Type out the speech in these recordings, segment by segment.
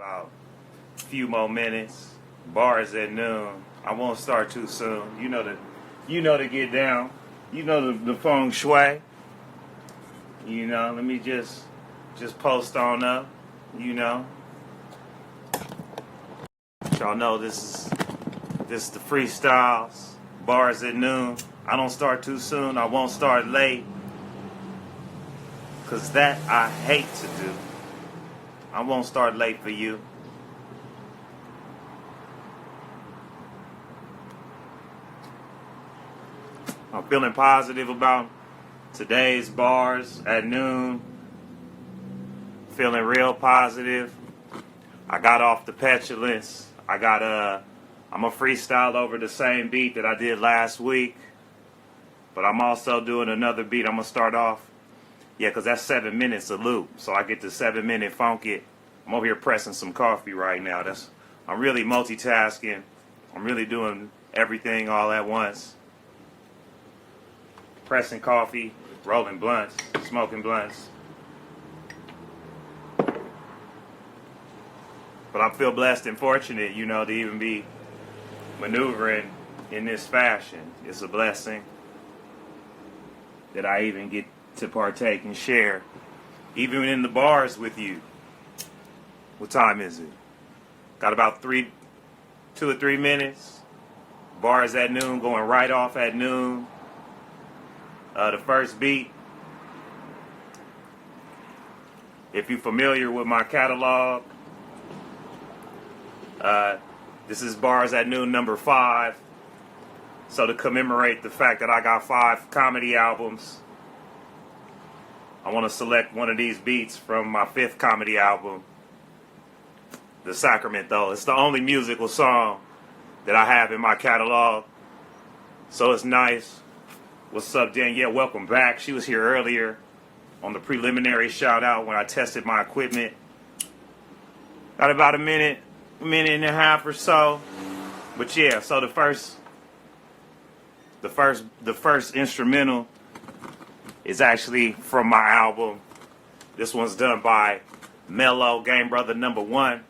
About a few more minutes. Bars at noon. I won't start too soon. You know to get down. You know the feng shui. You know, let me just post on up. You know. Y'all know this is the freestyles. Bars at noon. I don't start too soon. I won't start late. Cause that I hate to do. I won't start late for you. I'm feeling positive about today's bars at noon. Feeling real positive. I got off the petulance. I'm a freestyle over the same beat that I did last week. But I'm also doing another beat. I'm gonna start off. Yeah, because that's 7 minutes of loop. So I get the 7 minute funk it. I'm over here pressing some coffee right now. I'm really multitasking. I'm really doing everything all at once. Pressing coffee, rolling blunts, smoking blunts. But I feel blessed and fortunate, to even be maneuvering in this fashion. It's a blessing that I even get to partake and share, even in the bars with you. What time is it? Got about 2 or 3 minutes. Bars at noon, going right off at noon. The first beat. If you're familiar with my catalog, this is Bars at Noon number 5. So to commemorate the fact that I got 5 comedy albums, I want to select one of these beats from my 5th comedy album, The Sacramento. It's the only musical song that I have in my catalog, so it's nice. What's up, Danielle? Welcome back. She was here earlier on the preliminary shout out when I tested my equipment. Got about a minute and a half or so. But yeah, so the first instrumental is actually from my album. This one's done by Mello, Game Brother number 1.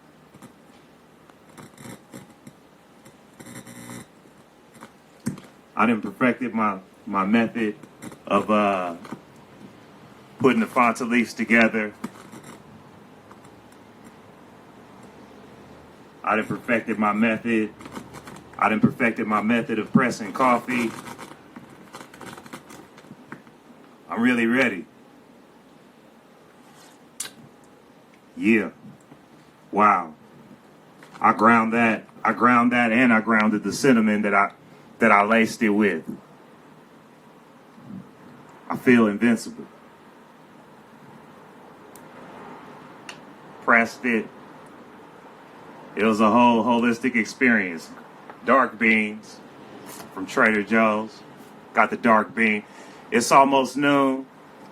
I done perfected my method of putting the fonta leaves together. I done perfected my method of pressing coffee. I'm really ready. Yeah. Wow. I ground that and I grounded the cinnamon that I laced it with. I feel invincible. Pressed it. It was a whole holistic experience. Dark beans from Trader Joe's. Got the dark bean. It's almost noon.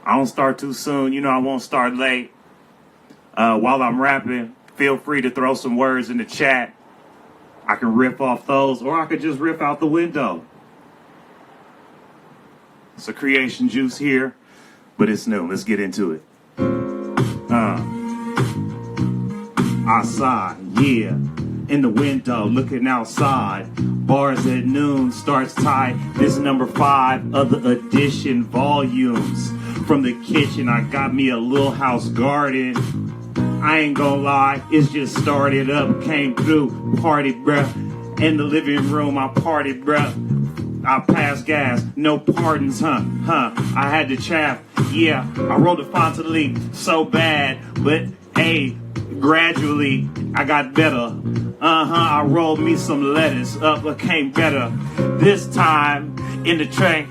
I don't start too soon. I won't start late. While I'm rapping, feel free to throw some words in the chat. I can riff off those, or I could just riff out the window. It's a creation juice here, but it's new. Let's get into it. Outside, yeah. In the window, looking outside. Bars at noon starts tight. This is number 5 of the edition volumes. From the kitchen, I got me a little house garden. I ain't gonna lie, it's just started up. Came through, party, bruh. In the living room, I partied, bruh. I passed gas, no pardons, huh? I had to chaff, yeah. I rolled a fonta leak so bad, but hey, gradually I got better. I rolled me some lettuce up, it came better. This time in the train,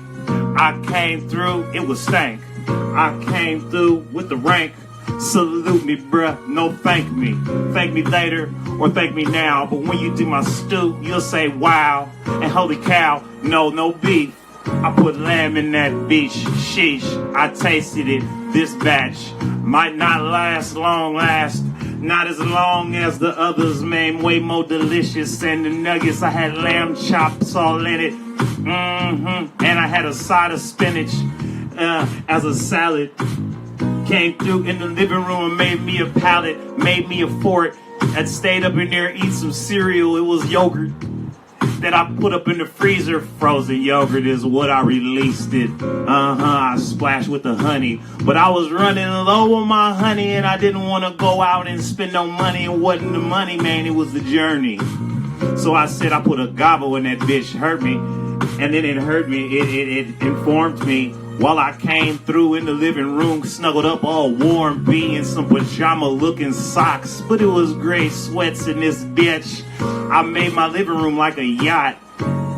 I came through, it was stank. I came through with the rank. Salute me, bruh, no thank me. Thank me later or thank me now. But when you do my stew, you'll say wow. And holy cow, no beef. I put lamb in that beach, sheesh. I tasted it, this batch might not last long, not as long as the others, man, way more delicious. And the nuggets, I had lamb chops all in it. And I had a side of spinach as a salad. Came through in the living room and made me a pallet, made me a fort. I'd stayed up in there, eat some cereal. It was yogurt that I put up in the freezer. Frozen yogurt is what I released it. I splashed with the honey. But I was running low on my honey, and I didn't want to go out and spend no money. It wasn't the money, man, it was the journey. So I said I put a gobble in that bitch, hurt me. And then it hurt me, it informed me while I came through in the living room, snuggled up all warm, be in some pajama looking socks. But it was great, sweats in this bitch. I made my living room like a yacht.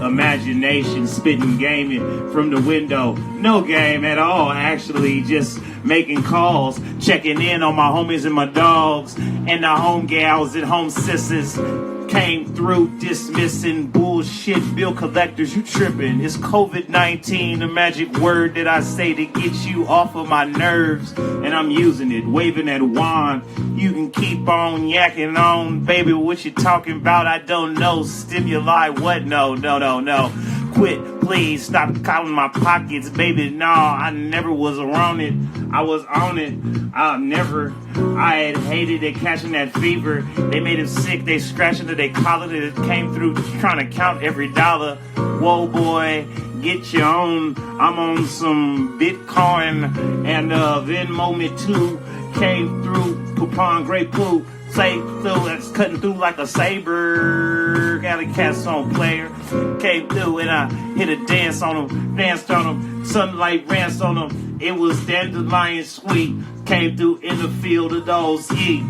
Imagination, spitting gaming from the window. No game at all, actually, just making calls, checking in on my homies and my dogs, and the home gals and home sisters. Came through dismissing bullshit bill collectors. You tripping. It's COVID-19, the magic word that I say to get you off of my nerves. And I'm using it, waving that wand. You can keep on yakking on. Baby, what you talking about? I don't know. Stimuli, what? No. Quit, please. Stop counting my pockets, baby. No, I never was around it. I was on it. I had hated it, catching that fever. They made him sick. They scratched into their collar. It came through trying to count every dollar. Whoa, boy, get your own. I'm on some Bitcoin and Venmo me too. Came through, coupon, great poo. Say through, that's cutting through like a saber. Got a cat song player. Came through and I hit a dance on him, danced on him. Sunlight rants on him. It was dandelion sweet. Came through in the field of those yeet.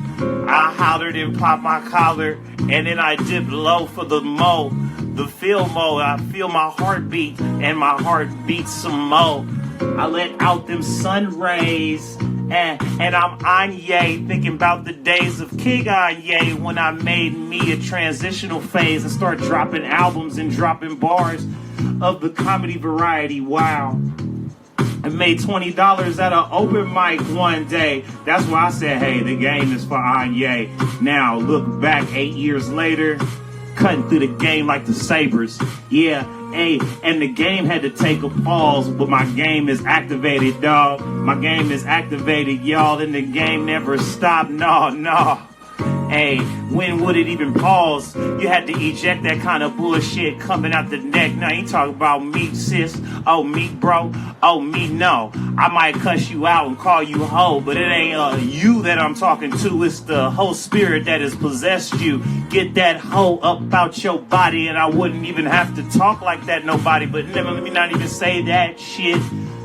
I hollered and popped my collar, and then I dipped low for the mo. The feel mo, I feel my heartbeat, and my heart beats some mo. I let out them sun rays. And I'm Anyi, thinking about the days of King Anyi when I made me a transitional phase and start dropping albums and dropping bars of the comedy variety. Wow. I made $20 at an open mic one day. That's why I said, hey, the game is for Anyi. Now, look back 8 years later, cutting through the game like the Sabres. Yeah. Hey, and the game had to take a pause, but my game is activated, dog. My game is activated, y'all, and the game never stopped. No. Hey, when would it even pause? You had to eject that kind of bullshit coming out the neck. Now you talk about me, sis. Oh, me, bro. Oh, me, no. I might cuss you out and call you hoe, but it ain't you that I'm talking to. It's the whole spirit that has possessed you. Get that hoe up out your body, and I wouldn't even have to talk like that, nobody. But let me not even say that shit.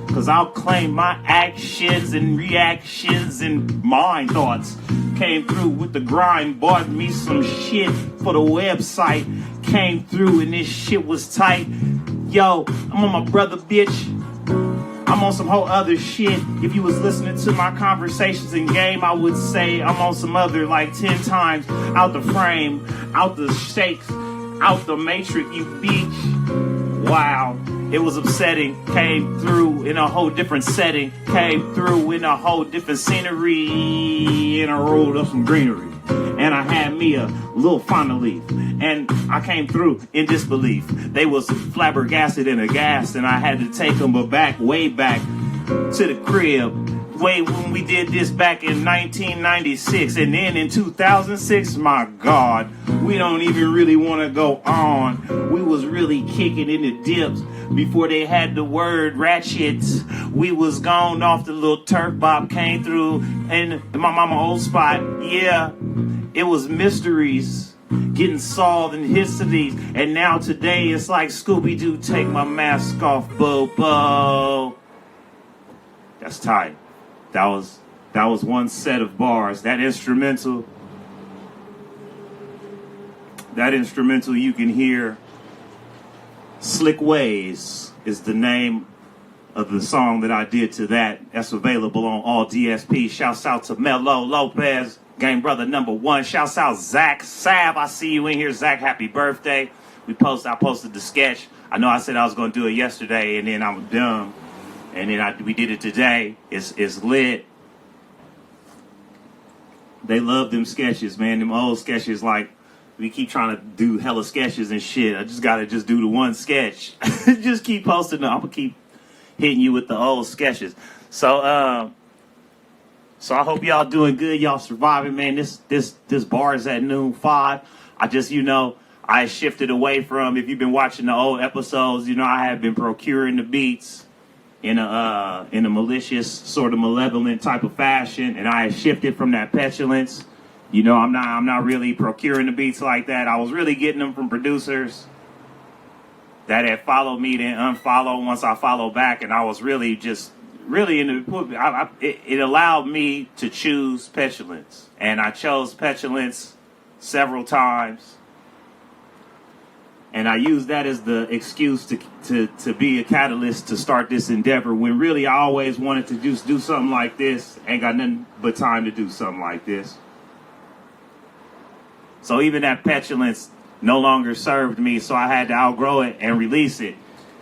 Cause I'll claim my actions and reactions and mind thoughts. Came through with the grind, bought me some shit for the website. Came through and this shit was tight. Yo, I'm on my brother, bitch. I'm on some whole other shit. If you was listening to my conversations in game, I would say I'm on some other like 10 times out the frame, out the shakes, out the matrix, you bitch. Wow. It was upsetting, came through in a whole different setting, came through in a whole different scenery, and I rolled up some greenery. And I had me a little fauna leaf, and I came through in disbelief. They was flabbergasted and aghast, and I had to take them way back to the crib. Way when we did this back in 1996, and then in 2006, my God, we don't even really want to go on. We was really kicking in the dips before they had the word ratchets. We was gone off the little turf bop, came through in my mama old spot. Yeah, it was mysteries getting solved in histories, and now today it's like Scooby-Doo, take my mask off, Bobo. That's tight. That was one set of bars. That instrumental you can hear. Slick Ways is the name of the song that I did to that. That's available on all DSP. Shouts out to Melo Lopez, game brother #1. Shouts out Zach Sav. I see you in here, Zach. Happy birthday. I posted the sketch. I know I said I was going to do it yesterday, and then I'm dumb. And then we did it today. It's lit. They love them sketches, man. Them old sketches, like, we keep trying to do hella sketches and shit. I just got to do the one sketch. Just keep posting them. I'm going to keep hitting you with the old sketches. So, So I hope y'all doing good. Y'all surviving, man. This bar is at noon 5. I just, I shifted away from, if you've been watching the old episodes, I have been procuring the beats in a malicious, sort of malevolent type of fashion, and I shifted from that petulance. I'm not really procuring the beats like that. I was really getting them from producers that had followed me, then unfollowed once I followed back, and I was really in the. It allowed me to choose petulance, and I chose petulance several times. And I used that as the excuse to be a catalyst to start this endeavor, when really I always wanted to just do something like this. Ain't got nothing but time to do something like this. So even that petulance no longer served me, so I had to outgrow it and release it.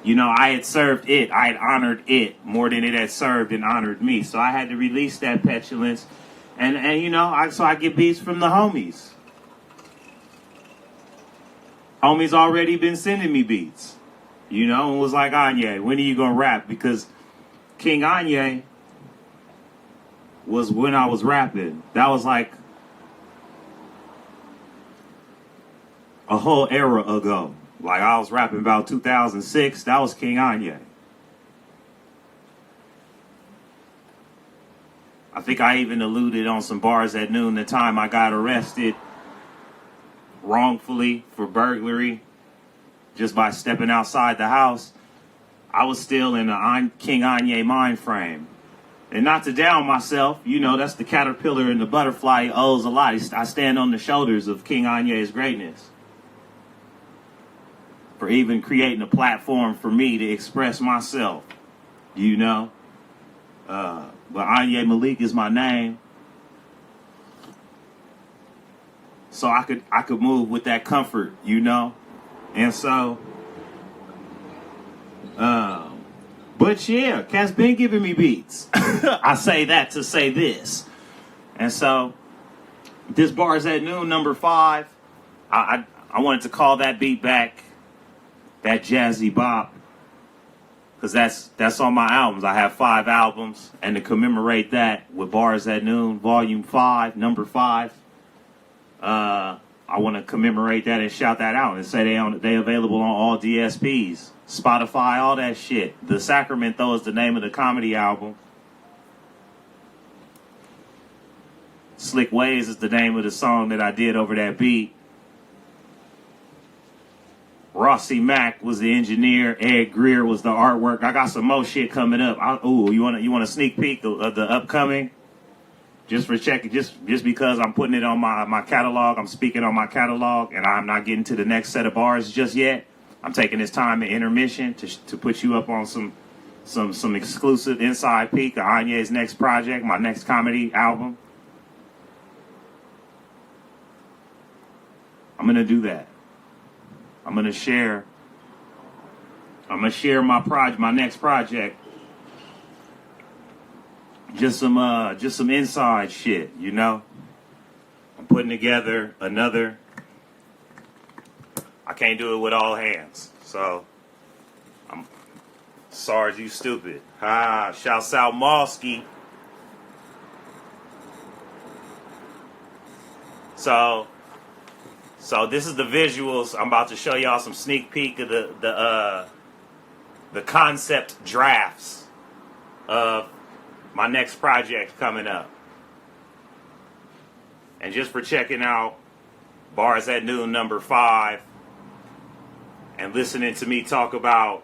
I had served it. I had honored it more than it had served and honored me. So I had to release that petulance. And so I get beats from the homies. Homies already been sending me beats, and was like, Anyi, when are you going to rap? Because King Anyi was when I was rapping. That was like a whole era ago. Like I was rapping about 2006. That was King Anyi. I think I even alluded on some bars at noon the time I got arrested wrongfully for burglary just by stepping outside the house. I was still in the King Anyi mind frame. And not to down myself, that's the caterpillar and the butterfly. He owes a lot. I stand on the shoulders of King Anyi's greatness for even creating a platform for me to express myself, But Anyi Malik is my name. So I could move with that comfort, And so, but yeah, Cat's been giving me beats. I say that to say this. And so, this bar is at noon, number 5. I wanted to call that beat back that jazzy bop, because that's on my albums. I have 5 albums, and to commemorate that with Bars at Noon, Volume 5, number 5. I want to commemorate that and shout that out and say they available on all DSPs, Spotify, all that shit. The Sacrament, though, is the name of the comedy album. Slick Ways is the name of the song that I did over that beat. Rossi Mack was the engineer. Ed Greer was the artwork. I got some more shit coming up. You want a sneak peek of the upcoming? Just for checking, just because I'm putting it on my catalog, I'm speaking on my catalog, and I'm not getting to the next set of bars just yet. I'm taking this time in intermission to put you up on some exclusive inside peek of Anyi's next project, my next comedy album. I'm gonna do that. I'm gonna share my next project. Just some inside shit, I'm putting together another. I can't do it with all hands, so I'm sorry, you stupid. Shouts out Mosky. So this is the visuals. I'm about to show y'all some sneak peek of the concept drafts of my next project coming up. And just for checking out Bars at Noon number 5 and listening to me talk about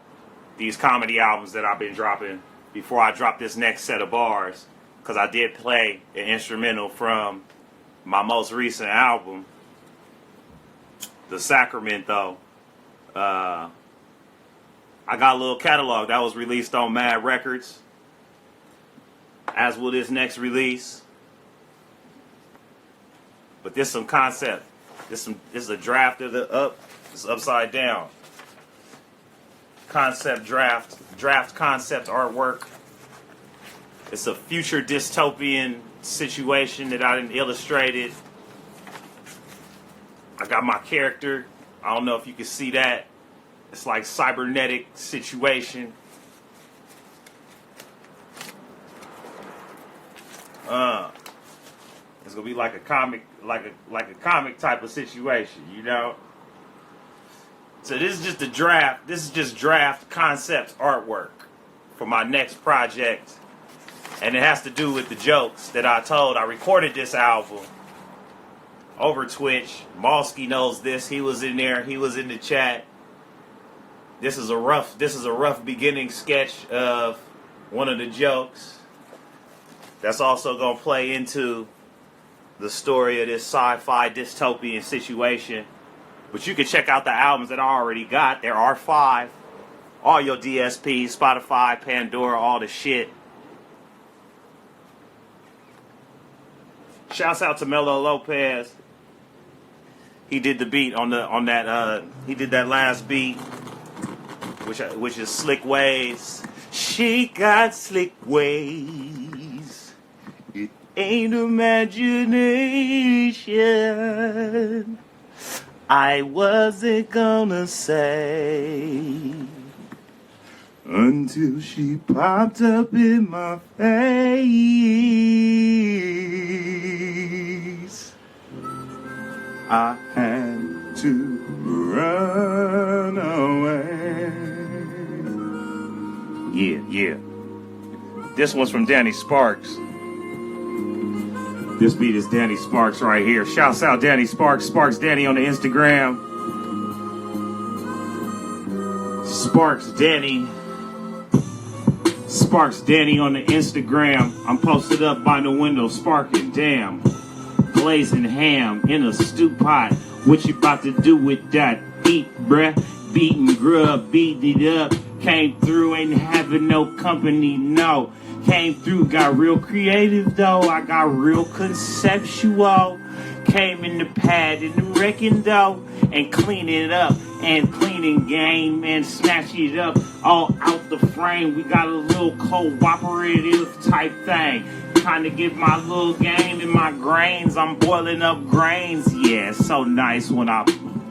these comedy albums that I've been dropping before I drop this next set of bars, because I did play an instrumental from my most recent album, The Sacrament, though. I got a little catalog that was released on Mad Records, as will this next release. But this some concept. This is a draft of it's upside down. Concept draft concept artwork. It's a future dystopian situation that I done illustrated. I got my character. I don't know if you can see that. It's like cybernetic situation. It's gonna be like a comic, like a comic type of situation, you know. So this is just a draft. This is just draft concept artwork for my next project, and it has to do with the jokes that I told. I recorded this album over Twitch. Malsky knows this. He was in there. He was in the chat. This is a rough beginning sketch of one of the jokes. That's also gonna play into the story of this sci-fi dystopian situation. But you can check out the albums that I already got. There are 5. All your DSPs, Spotify, Pandora, all the shit. Shouts out to Mello Lopez. He did the beat on that. He did that last beat, which is Slick Ways. She got slick ways. It ain't imagination. I wasn't gonna say until she popped up in my face. I had to run away. Yeah. This one's from Danny Sparks. This beat is Danny Sparks right here. Shouts out Danny Sparks. Sparks Danny on the Instagram. Sparks Danny on the Instagram. I'm posted up by the window, sparking, damn. Blazing ham in a stew pot. What you about to do with that? Eat, bruh. Beating grub, beating it up. Came through, ain't having no company, no. Came through, got real creative though. I got real conceptual. Came in the pad in the wrecking dough and clean it up and cleaning game and snatch it up all out the frame. We got a little cooperative type thing. Trying to get my little game in my grains. I'm boiling up grains. Yeah, it's so nice when I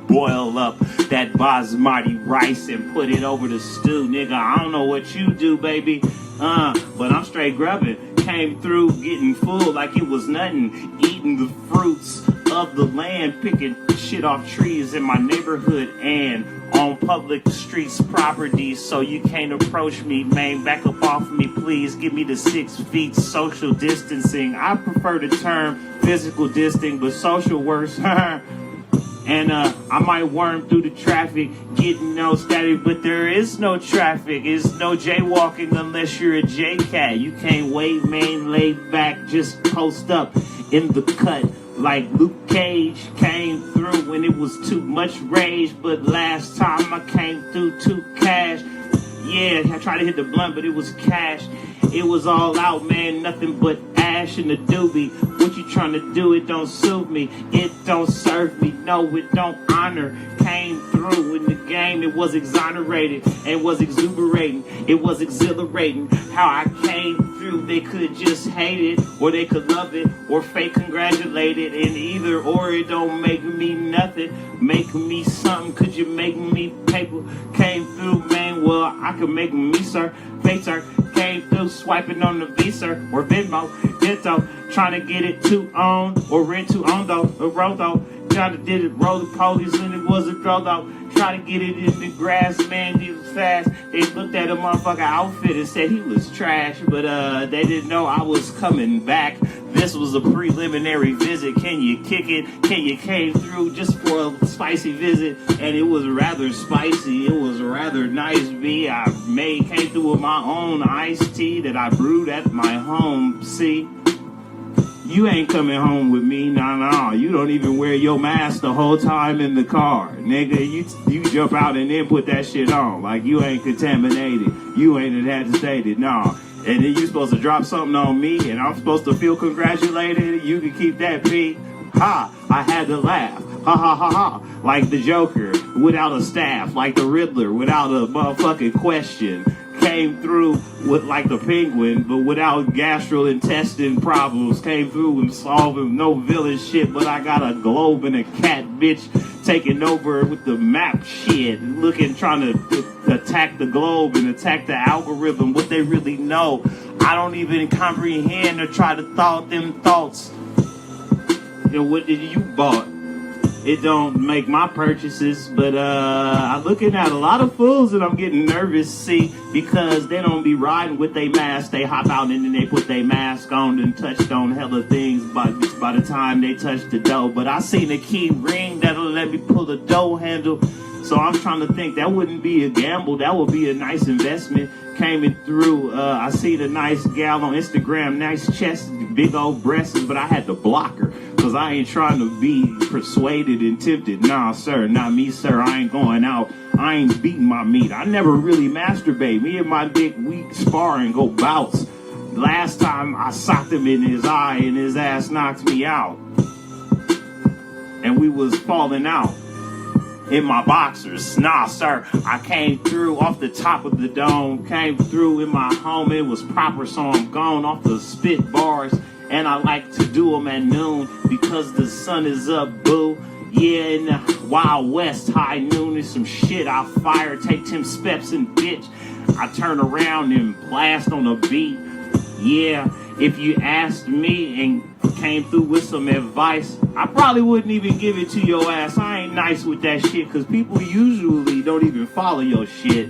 boil up that basmati rice and put it over the stew. Nigga, I don't know what you do, baby. But I'm straight grubbing. Came through getting full like it was nothing. Eating the fruits of the land. Picking shit off trees in my neighborhood and on public streets properties. So you can't approach me, man. Back up off me, please. Give me the 6 feet social distancing. I prefer the term physical distancing, but social works. And I might worm through the traffic, getting no static, but there is no traffic. It's no jaywalking unless you're a J-cat. You can't wait, man, lay back, just post up in the cut. Like Luke Cage came through when it was too much rage, but last time I came through too cash. Yeah, I tried to hit the blunt, but it was cash. It was all out, man, nothing but ash in the doobie. What you trying to do, it don't suit me. It don't serve me, no, it don't honor. Came through in the game, it was exonerated. It was exuberating, it was exhilarating. How I came through, they could just hate it, or they could love it, or fake congratulate it. And either or, it don't make me nothing. Make me something, could you make me paper? Came through, man, well, I could make me, sir. Facer came through swiping on the Visa or Venmo, Ditto, trying to get it to own or rent to own though, or roll though. Trying to did it, roll the police and it was a draw though. Trying to get it in the grass, man, he was fast. They looked at a motherfucker outfit and said he was trash, but they didn't know I was coming back. This was a preliminary visit. Can you kick it? Can you came through just for a spicy visit? And it was rather spicy. It was rather nice. I came through with my own iced tea that I brewed at my home. See, you ain't coming home with me, nah. You don't even wear your mask the whole time in the car, nigga. You jump out and then put that shit on like you ain't contaminated. You ain't had to state it, nah. And then you supposed to drop something on me, and I'm supposed to feel congratulated. You can keep that P. Ha! I had to laugh. Ha ha ha ha. Like the Joker without a staff. Like the Riddler without a motherfucking question. Came through with like the Penguin, but without gastrointestinal problems. Came through and solving no villain shit, but I got a globe and a cat, bitch, taking over with the map shit. Looking, trying to attack the globe and attack the algorithm, what they really know. I don't even comprehend or try to thought them thoughts. And what did you bought? It don't make my purchases, but I'm looking at a lot of fools and I'm getting nervous, see, because they don't be riding with their mask. They hop out and then they put their mask on and touched on hella things by the time they touch the dough. But I seen a key ring that'll let me pull the dough handle. So I'm trying to think that wouldn't be a gamble. That would be a nice investment. Came in through, I see the nice gal on Instagram, nice chest, big old breasts, but I had to block her because I ain't trying to be persuaded and tempted. Nah, sir, not me, sir. I ain't going out. I ain't beating my meat. I never really masturbate. Me and my dick, we spar and go bouts. Last time I socked him in his eye and his ass knocked me out. And we was falling out. In my boxers. Nah, sir, I came through off the top of the dome, came through in my home, it was proper, so I'm gone off the spit bars, and I like to do them at noon, because the sun is up, boo. Yeah, in the Wild West, high noon is some shit I fire, take 10 steps and bitch, I turn around and blast on a beat. Yeah, if you asked me and came through with some advice, I probably wouldn't even give it to your ass. I ain't nice with that shit because people usually don't even follow your shit.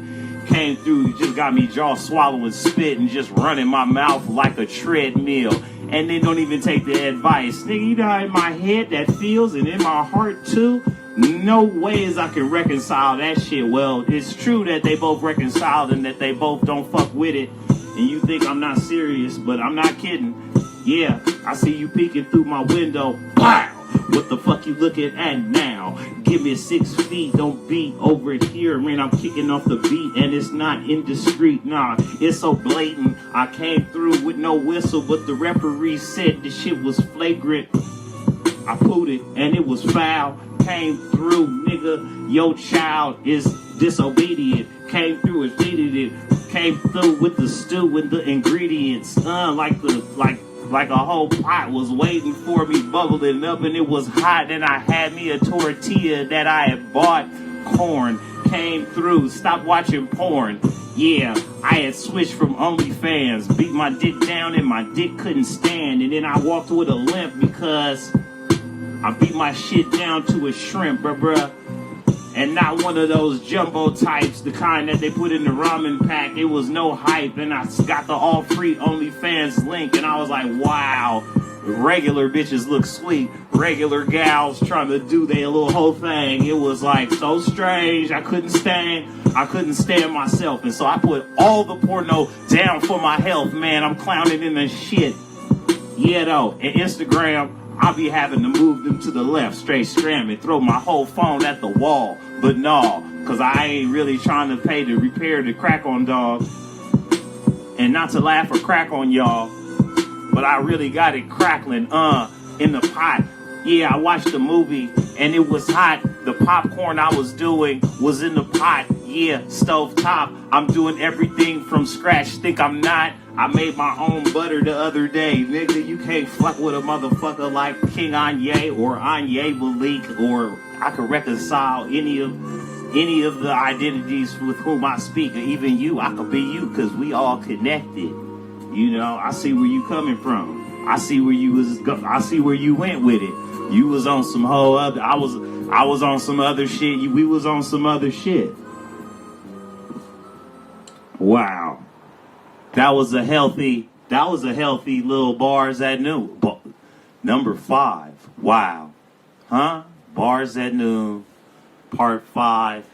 Came through, just got me jaw swallowing spit and just running my mouth like a treadmill. And they don't even take the advice. Nigga, you know how in my head that feels and in my heart too? No ways I can reconcile that shit. Well, it's true that they both reconciled and that they both don't fuck with it. And you think I'm not serious, but I'm not kidding. Yeah, I see you peeking through my window. Wow! What the fuck you looking at now? Give me 6 feet, don't be over here. Man, I'm kicking off the beat and it's not indiscreet. Nah, it's so blatant. I came through with no whistle, but the referee said the shit was flagrant. I put it and it was foul. Came through, nigga, your child is disobedient. Came through and feeded it. Came through with the stew and the ingredients. Like a whole pot was waiting for me, bubbling up, and it was hot. And I had me a tortilla that I had bought. Corn came through. Stopped watching porn. Yeah, I had switched from OnlyFans. Beat my dick down and my dick couldn't stand. And then I walked with a limp because I beat my shit down to a shrimp, bruh. And not one of those jumbo types, the kind that they put in the ramen pack. It was no hype, and I got the all-free OnlyFans link, and I was like, wow, regular bitches look sweet. Regular gals trying to do their little whole thing. It was like so strange. I couldn't stand myself, and so I put all the porno down for my health, man. I'm clowning in the shit. Yeah, though, and Instagram, I'll be having to move them to the left, straight scram, and throw my whole phone at the wall. But no, because I ain't really trying to pay to repair the crack on dog. And not to laugh or crack on y'all, but I really got it crackling, in the pot. Yeah, I watched the movie, and it was hot. The popcorn I was doing was in the pot. Yeah, stove top. I'm doing everything from scratch. Think I'm not? I made my own butter the other day. Nigga, you can't fuck with a motherfucker like King Anyi or Anyi Malik, or I could reconcile any of the identities with whom I speak. Or even you, I could be you, because we all connected. You know, I see where you coming from. I see where you went with it. You was on some whole other, I was on some other shit. We was on some other shit. Wow. That was a healthy little bars at noon. Number 5. Wow. Huh? Bars at noon. Part 5.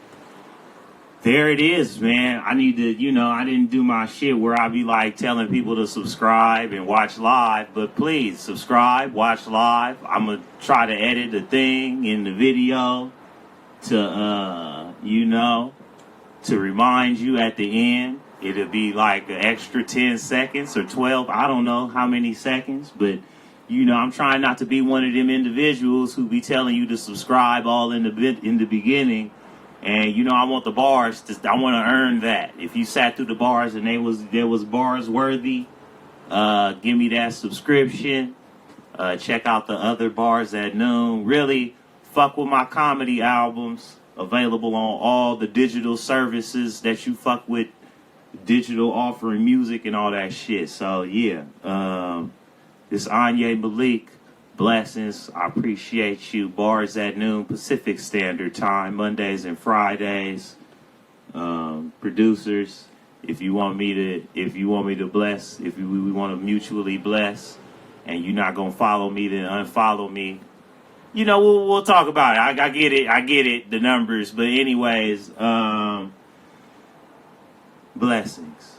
There it is, man. I need to, I didn't do my shit where I be like telling people to subscribe and watch live, but please subscribe, watch live. I'm going to try to edit the thing in the video to, to remind you at the end. It'll be like an extra 10 seconds or 12. I don't know how many seconds, but, I'm trying not to be one of them individuals who be telling you to subscribe all in the beginning. And, I want the bars. I want to earn that. If you sat through the bars and there was bars worthy, give me that subscription. Check out the other bars at noon. Really, fuck with my comedy albums. Available on all the digital services that you fuck with digital offering music and all that shit. So yeah, this Anyi Malik. Blessings. I appreciate you. Bars at noon Pacific Standard Time, Mondays and Fridays. Producers, if you want me to bless, if we want to mutually bless, and you're not gonna follow me, then unfollow me. You know, we'll talk about it. I get it, the numbers. But anyways, blessings.